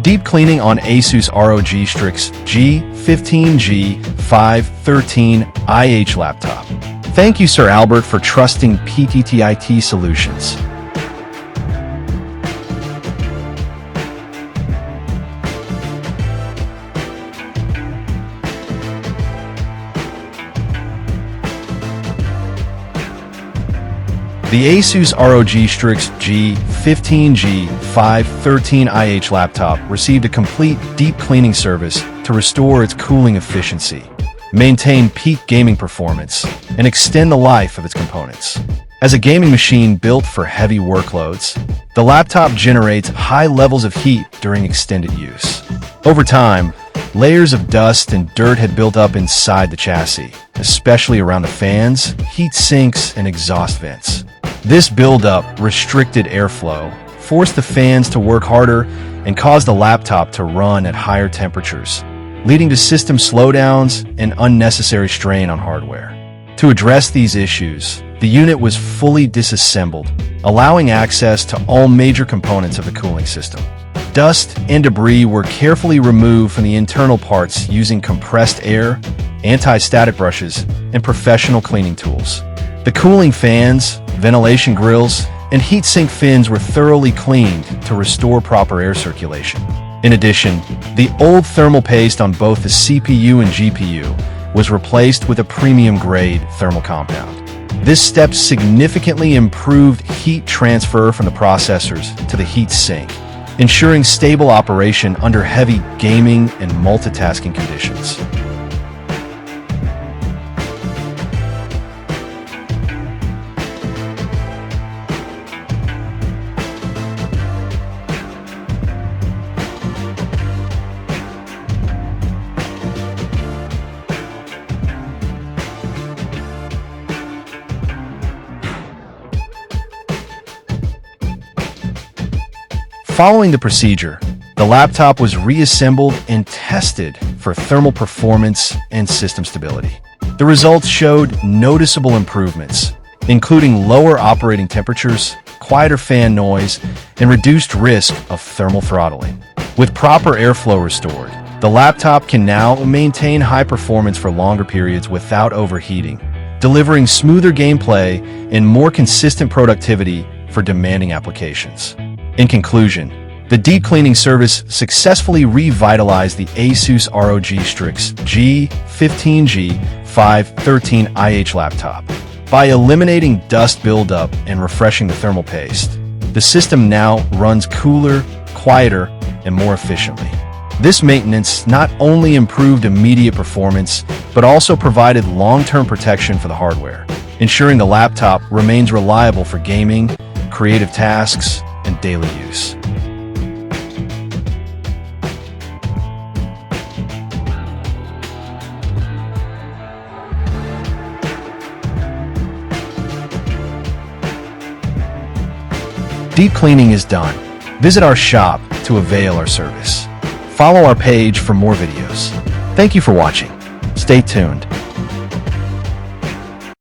Deep cleaning on Asus ROG Strix G15G513IH laptop. Thank you, Sir Albert, for trusting PTTIT Solutions. The Asus ROG Strix G15G513IH laptop received a complete deep cleaning service to restore its cooling efficiency, maintain peak gaming performance, and extend the life of its components. As a gaming machine built for heavy workloads, the laptop generates high levels of heat during extended use. Over time, layers of dust and dirt had built up inside the chassis, especially around the fans, heat sinks, and exhaust vents. This buildup restricted airflow, forced the fans to work harder, and caused the laptop to run at higher temperatures, leading to system slowdowns and unnecessary strain on hardware. To address these issues, the unit was fully disassembled, allowing access to all major components of the cooling system. Dust and debris were carefully removed from the internal parts using compressed air, anti-static brushes, and professional cleaning tools. The cooling fans, ventilation grills, and heatsink fins were thoroughly cleaned to restore proper air circulation. In addition, the old thermal paste on both the CPU and GPU was replaced with a premium-grade thermal compound. This step significantly improved heat transfer from the processors to the heatsink, ensuring stable operation under heavy gaming and multitasking conditions. Following the procedure, the laptop was reassembled and tested for thermal performance and system stability. The results showed noticeable improvements, including lower operating temperatures, quieter fan noise, and reduced risk of thermal throttling. With proper airflow restored, the laptop can now maintain high performance for longer periods without overheating, delivering smoother gameplay and more consistent productivity for demanding applications. In conclusion, the deep cleaning service successfully revitalized the Asus ROG Strix G15G513IH laptop. By eliminating dust buildup and refreshing the thermal paste, the system now runs cooler, quieter, and more efficiently. This maintenance not only improved immediate performance, but also provided long-term protection for the hardware, ensuring the laptop remains reliable for gaming, creative tasks, and daily use. Deep cleaning is done. Visit our shop to avail our service. Follow our page for more videos. Thank you for watching. Stay tuned.